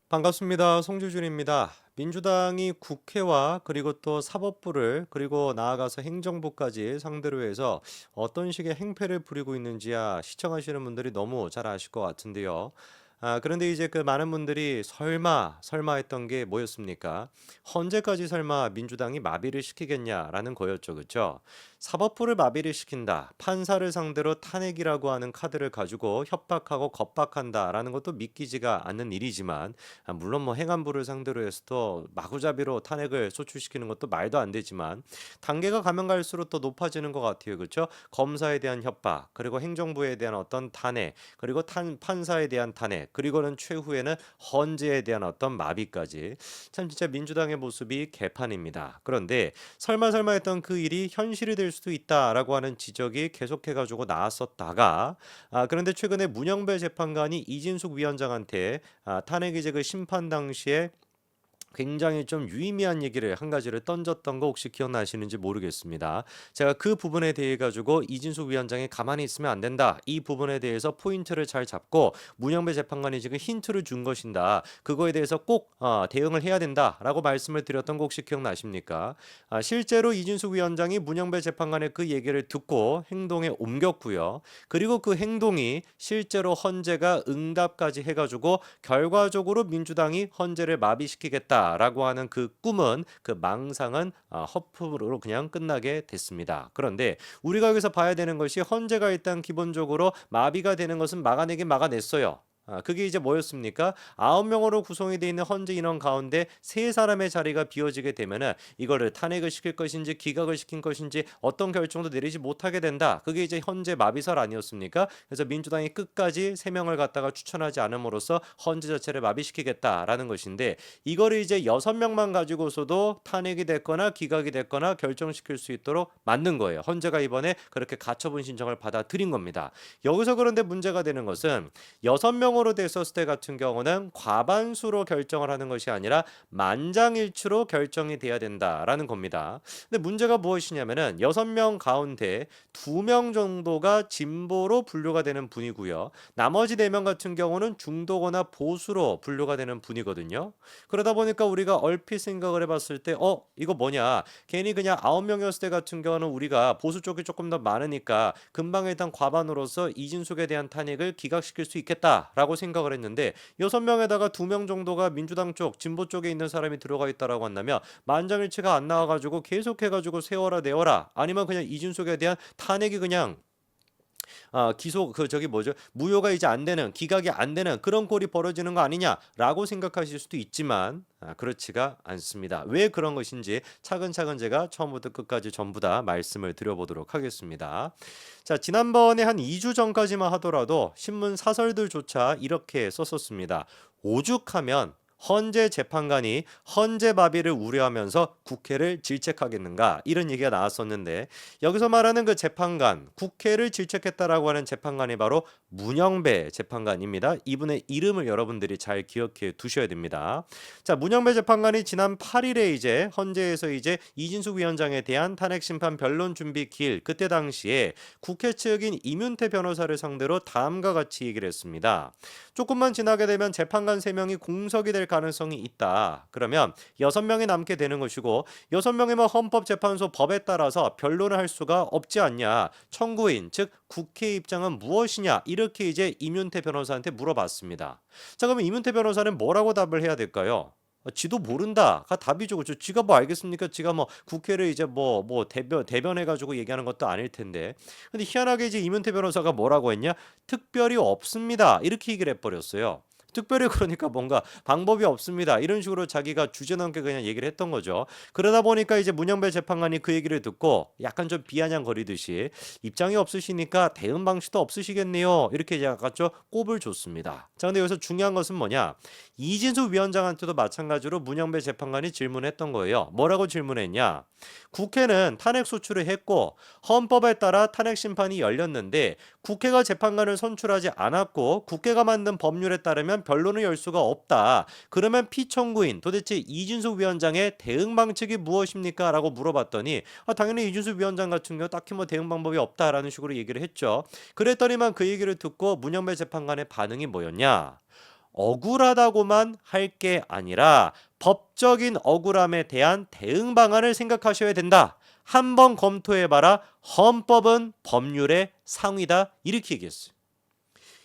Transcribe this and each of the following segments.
반갑습니다. 송주준입니다. 민주당이 국회와 그리고 또 사법부를 그리고 나아가서 행정부까지 상대로 해서 어떤 식의 행패를 부리고 있는지야 시청하시는 분들이 너무 잘 아실 것 같은데요. 그런데 이제 그 많은 분들이 설마 했던 게 뭐였습니까? 언제까지 설마 민주당이 마비를 시키겠냐라는 거였죠. 그렇죠? 사법부를 마비를 시킨다. 판사를 상대로 탄핵이라고 하는 카드를 가지고 협박하고 겁박한다라는 것도 믿기지가 않는 일이지만 물론 뭐 행안부를 상대로 해서도 마구잡이로 탄핵을 소추시키는 것도 말도 안 되지만 단계가 가면 갈수록 더 높아지는 것 같아요. 그렇죠? 검사에 대한 협박, 그리고 행정부에 대한 어떤 탄핵, 그리고 판사에 대한 탄핵, 그리고는 최후에는 헌재에 대한 어떤 마비까지 참 진짜 민주당의 모습이 개판입니다. 그런데 설마 했던 그 일이 현실이 될 수도 있다라고 하는 지적이 계속해가지고 나왔었다가 그런데 최근에 문영배 재판관이 이진숙 위원장한테 탄핵이제 그 심판 당시에 굉장히 좀 유의미한 얘기를 한 가지를 던졌던 거 혹시 기억나시는지 모르겠습니다. 제가 그 부분에 대해 가지고 이진숙 위원장이 가만히 있으면 안 된다. 이 부분에 대해서 포인트를 잘 잡고 문영배 재판관이 지금 힌트를 준 것인다. 그거에 대해서 꼭 대응을 해야 된다라고 말씀을 드렸던 거 혹시 기억나십니까? 실제로 이진숙 위원장이 문영배 재판관의 그 얘기를 듣고 행동에 옮겼고요. 그리고 그 행동이 실제로 헌재가 응답까지 해가지고 결과적으로 민주당이 헌재를 마비시키겠다라고 하는 그 꿈은 그 망상은 허프로 그냥 끝나게 됐습니다. 그런데 우리가 여기서 봐야 되는 것이 헌재가 일단 기본적으로 마비가 되는 것은 막아내긴 막아냈어요. 그게 이제 뭐였습니까? 9명으로 구성이 되어 있는 헌재 인원 가운데 3사람의 자리가 비어지게 되면은 이거를 탄핵을 시킬 것인지 기각을 시킨 것인지 어떤 결정도 내리지 못하게 된다. 그게 이제 헌재 마비설 아니었습니까? 그래서 민주당이 끝까지 3명을 갖다가 추천하지 않음으로써 헌재 자체를 마비시키겠다라는 것인데 이거를 이제 6명만 가지고서도 탄핵이 됐거나 기각이 됐거나 결정시킬 수 있도록 만든 거예요. 헌재가 이번에 그렇게 가처분 신청을 받아들인 겁니다. 여기서 그런데 문제가 되는 것은 6명으로 됐었을 때 같은 경우는 과반수로 결정을 하는 것이 아니라 만장일치로 결정이 돼야 된다라는 겁니다. 근데 문제가 무엇이냐면은 6명 가운데 2명 정도가 진보로 분류가 되는 분이고요. 나머지 4명 같은 경우는 중도거나 보수로 분류가 되는 분이거든요. 그러다 보니까 우리가 얼핏 생각을 해봤을 때 이거 뭐냐 괜히 그냥 9명이었을 때 같은 경우는 우리가 보수 쪽이 조금 더 많으니까 금방 일단 과반으로서 이진숙에 대한 탄핵을 기각시킬 수 있겠다라고 생각을 했는데 6명에다가 2명 정도가 민주당 쪽 진보 쪽에 있는 사람이 들어가 있다라고 한다면 만장일치가 안 나와가지고 계속해가지고 세워라 내워라 아니면 그냥 이준석에 대한 탄핵이 그냥 기소 그 저기 뭐죠? 무효가 이제 안 되는 기각이 안 되는 그런 꼴이 벌어지는 거 아니냐라고 생각하실 수도 있지만 그렇지가 않습니다. 왜 그런 것인지 차근차근 제가 처음부터 끝까지 전부 다 말씀을 드려보도록 하겠습니다. 자, 지난번에 한 2주 전까지만 하더라도 신문 사설들조차 이렇게 썼었습니다. 오죽하면 헌재 재판관이 헌재 마비를 우려하면서 국회를 질책하겠는가 이런 얘기가 나왔었는데 여기서 말하는 그 재판관 국회를 질책했다라고 하는 재판관이 바로 문영배 재판관입니다. 이분의 이름을 여러분들이 잘 기억해 두셔야 됩니다. 자, 문영배 재판관이 지난 8일에 이제 헌재에서 이제 이진숙 위원장에 대한 탄핵 심판 변론 준비 기일 그때 당시에 국회 측인 이문태 변호사를 상대로 다음과 같이 얘기를 했습니다. 조금만 지나게 되면 재판관 3명이 공석이 될 가능성이 있다. 그러면 6명이 남게 되는 것이고 6명이면 헌법재판소 법에 따라서 변론을 할 수가 없지 않냐. 청구인 즉 국회 입장은 무엇이냐 이렇게 이제 이문태 변호사한테 물어봤습니다. 자, 그러면 이문태 변호사는 뭐라고 답을 해야 될까요? 지도 모른다가 답이죠. 그죠? 지가 뭐 알겠습니까? 지가 뭐 국회를 이제 뭐 대변해 가지고 얘기하는 것도 아닐 텐데. 근데 희한하게 이제 이문태 변호사가 뭐라고 했냐? 특별히 없습니다. 이렇게 얘기를 해 버렸어요. 특별히 그러니까 뭔가 방법이 없습니다. 이런 식으로 자기가 주제넘게 그냥 얘기를 했던 거죠. 그러다 보니까 이제 문영배 재판관이 그 얘기를 듣고 약간 좀 비아냥거리듯이 입장이 없으시니까 대응 방식도 없으시겠네요. 이렇게 약간 좀 꼽을 줬습니다. 자, 근데 여기서 중요한 것은 뭐냐? 이진수 위원장한테도 마찬가지로 문영배 재판관이 질문했던 거예요. 뭐라고 질문했냐? 국회는 탄핵 소추를 했고 헌법에 따라 탄핵 심판이 열렸는데 국회가 재판관을 선출하지 않았고 국회가 만든 법률에 따르면 변론을 열 수가 없다. 그러면 피청구인 도대체 이준석 위원장의 대응 방식이 무엇입니까? 라고 물어봤더니 당연히 이준석 위원장 같은 경우 딱히 뭐 대응 방법이 없다라는 식으로 얘기를 했죠. 그랬더니만 그 얘기를 듣고 문영배 재판관의 반응이 뭐였냐? 억울하다고만 할 게 아니라 법적인 억울함에 대한 대응 방안을 생각하셔야 된다. 한번 검토해봐라. 헌법은 법률의 상위다. 이렇게 얘기했어요.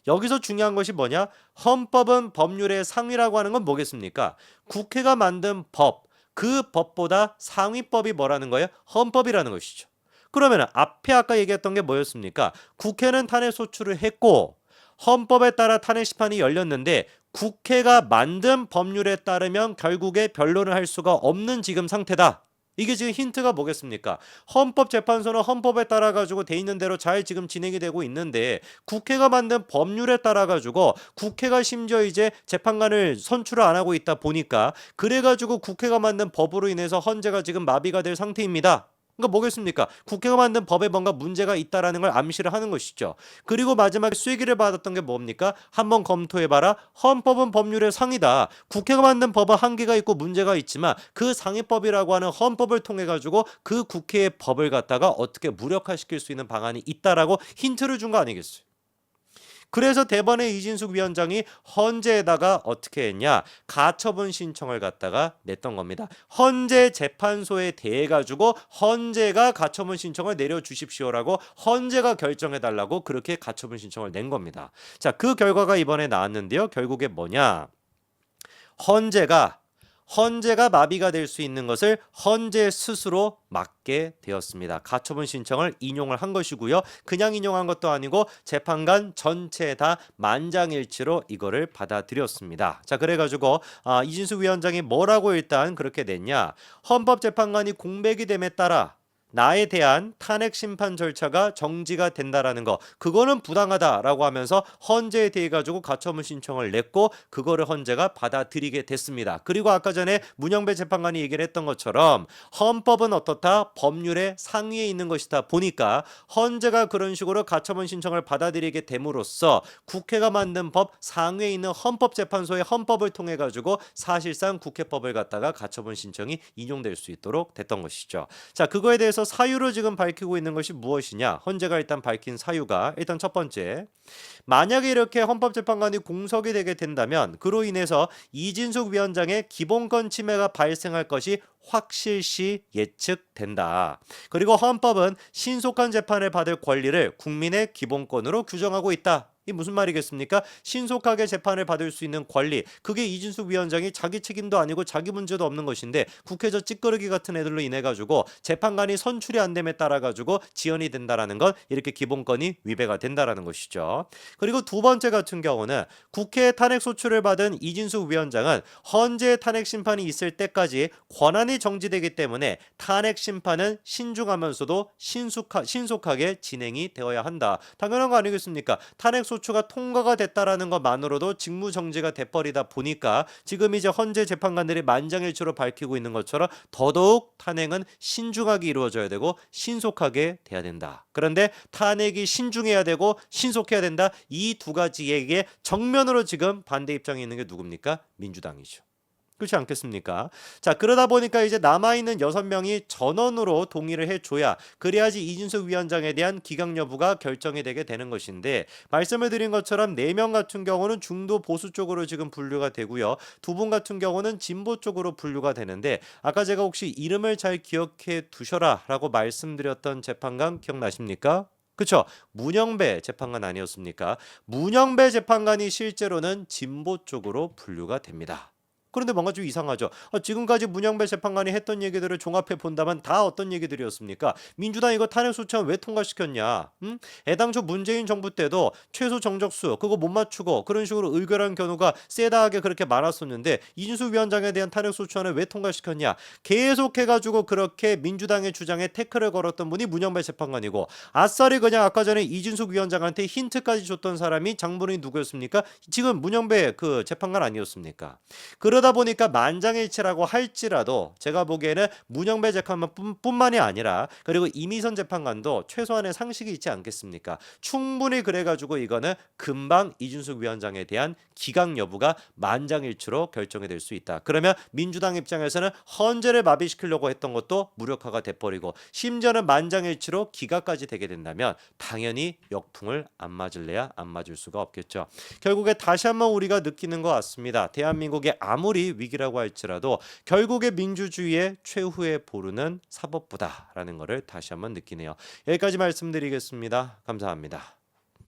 여기서 중요한 것이 뭐냐? 헌법은 법률의 상위라고 하는 건 뭐겠습니까? 국회가 만든 법, 그 법보다 상위법이 뭐라는 거예요? 헌법이라는 것이죠. 그러면 앞에 아까 얘기했던 게 뭐였습니까? 국회는 탄핵 소추를 했고 헌법에 따라 탄핵 심판이 열렸는데 국회가 만든 법률에 따르면 결국에 변론을 할 수가 없는 지금 상태다. 이게 지금 힌트가 뭐겠습니까? 헌법재판소는 헌법에 따라 가지고 돼 있는 대로 잘 지금 진행이 되고 있는데 국회가 만든 법률에 따라 가지고 국회가 심지어 이제 재판관을 선출을 안 하고 있다 보니까 그래 가지고 국회가 만든 법으로 인해서 헌재가 지금 마비가 될 상태입니다. 그러니까 뭐겠습니까? 국회가 만든 법에 뭔가 문제가 있다라는 걸 암시를 하는 것이죠. 그리고 마지막에 쐐기를 받았던 게 뭡니까? 한번 검토해봐라. 헌법은 법률의 상이다. 국회가 만든 법은 한계가 있고 문제가 있지만 그 상위법이라고 하는 헌법을 통해 가지고 그 국회의 법을 갖다가 어떻게 무력화시킬 수 있는 방안이 있다라고 힌트를 준 거 아니겠어요? 그래서 대법원의 이진숙 위원장이 헌재에다가 어떻게 했냐? 가처분 신청을 갖다가 냈던 겁니다. 헌재 재판소에 대해 가지고 헌재가 가처분 신청을 내려주십시오라고 헌재가 결정해달라고 그렇게 가처분 신청을 낸 겁니다. 자, 그 결과가 이번에 나왔는데요. 결국에 뭐냐? 헌재가 마비가 될 수 있는 것을 헌재 스스로 막게 되었습니다. 가처분 신청을 인용을 한 것이고요. 그냥 인용한 것도 아니고 재판관 전체 다 만장일치로 이거를 받아들였습니다. 자, 그래가지고 이진수 위원장이 뭐라고 일단 그렇게 냈냐? 헌법재판관이 공백이 됨에 따라 나에 대한 탄핵 심판 절차가 정지가 된다라는 거, 그거는 부당하다라고 하면서 헌재에 대해 가지고 가처분 신청을 냈고 그거를 헌재가 받아들이게 됐습니다. 그리고 아까 전에 문영배 재판관이 얘기를 했던 것처럼 헌법은 어떻다? 법률의 상위에 있는 것이다 보니까 헌재가 그런 식으로 가처분 신청을 받아들이게 됨으로써 국회가 만든 법 상위에 있는 헌법재판소의 헌법을 통해 가지고 사실상 국회법을 갖다가 가처분 신청이 인용될 수 있도록 됐던 것이죠. 자, 그거에 대해서 사유로 지금 밝히고 있는 것이 무엇이냐? 헌재가 일단 밝힌 사유가 일단 첫 번째, 만약에 이렇게 헌법재판관이 공석이 되게 된다면 그로 인해서 이진숙 위원장의 기본권 침해가 발생할 것이 확실시 예측된다. 그리고 헌법은 신속한 재판을 받을 권리를 국민의 기본권으로 규정하고 있다. 이 무슨 말이겠습니까? 신속하게 재판을 받을 수 있는 권리, 그게 이진숙 위원장이 자기 책임도 아니고 자기 문제도 없는 것인데 국회 저 찌끄러기 같은 애들로 인해 가지고 재판관이 선출이 안 됨에 따라 가지고 지연이 된다라는 건 이렇게 기본권이 위배가 된다라는 것이죠. 그리고 두 번째 같은 경우는 국회의 탄핵 소추를 받은 이진숙 위원장은 헌재 탄핵 심판이 있을 때까지 권한이 정지되기 때문에 탄핵 심판은 신중하면서도 신속하게 진행이 되어야 한다. 당연한 거 아니겠습니까? 탄핵 소추가 통과가 됐다라는 것만으로도 직무 정지가 돼버리다 보니까 지금 이제 헌재 재판관들이 만장일치로 밝히고 있는 것처럼 더더욱 탄핵은 신중하게 이루어져야 되고 신속하게 돼야 된다. 그런데 탄핵이 신중해야 되고 신속해야 된다. 이 두 가지에게 정면으로 지금 반대 입장에 있는 게 누굽니까? 민주당이죠. 그렇지 않겠습니까? 자, 그러다 보니까 이제 남아있는 6명이 전원으로 동의를 해줘야 그래야지 이진숙 위원장에 대한 기각 여부가 결정이 되게 되는 것인데, 말씀을 드린 것처럼 4명 같은 경우는 중도 보수 쪽으로 지금 분류가 되고요. 2분 같은 경우는 진보 쪽으로 분류가 되는데, 아까 제가 혹시 이름을 잘 기억해 두셔라 라고 말씀드렸던 재판관 기억나십니까? 그쵸? 문영배 재판관 아니었습니까? 문영배 재판관이 실제로는 진보 쪽으로 분류가 됩니다. 그런데 뭔가 좀 이상하죠. 지금까지 문영배 재판관이 했던 얘기들을 종합해 본다면 다 어떤 얘기들이었습니까? 민주당 이거 탄핵 소추안 왜 통과시켰냐? 애당초 문재인 정부 때도 최소 정적수 그거 못 맞추고 그런 식으로 의결한 경우가 세다하게 그렇게 많았었는데 이준수 위원장에 대한 탄핵 소추안을 왜 통과시켰냐? 계속해가지고 그렇게 민주당의 주장에 태클을 걸었던 분이 문영배 재판관이고, 아싸리 그냥 아까 전에 이준숙 위원장한테 힌트까지 줬던 사람이 장본인이 누구였습니까? 지금 문영배 그 재판관 아니었습니까? 그러다 보니까 만장일치라고 할지라도 제가 보기에는 문영배 재판관뿐만이 아니라 그리고 이미선 재판관도 최소한의 상식이 있지 않겠습니까? 충분히 그래가지고 이거는 금방 이준숙 위원장에 대한 기각 여부가 만장일치로 결정이 될 수 있다. 그러면 민주당 입장에서는 헌재를 마비시키려고 했던 것도 무력화가 돼버리고 심지어는 만장일치로 기각까지 되게 된다면 당연히 역풍을 안 맞을래야 안 맞을 수가 없겠죠. 결국에 다시 한번 우리가 느끼는 것 같습니다. 대한민국이 아무리 위기라고 할지라도 결국에 민주주의의 최후의 보루는 사법부다라는 것을 다시 한번 느끼네요. 여기까지 말씀드리겠습니다. 감사합니다.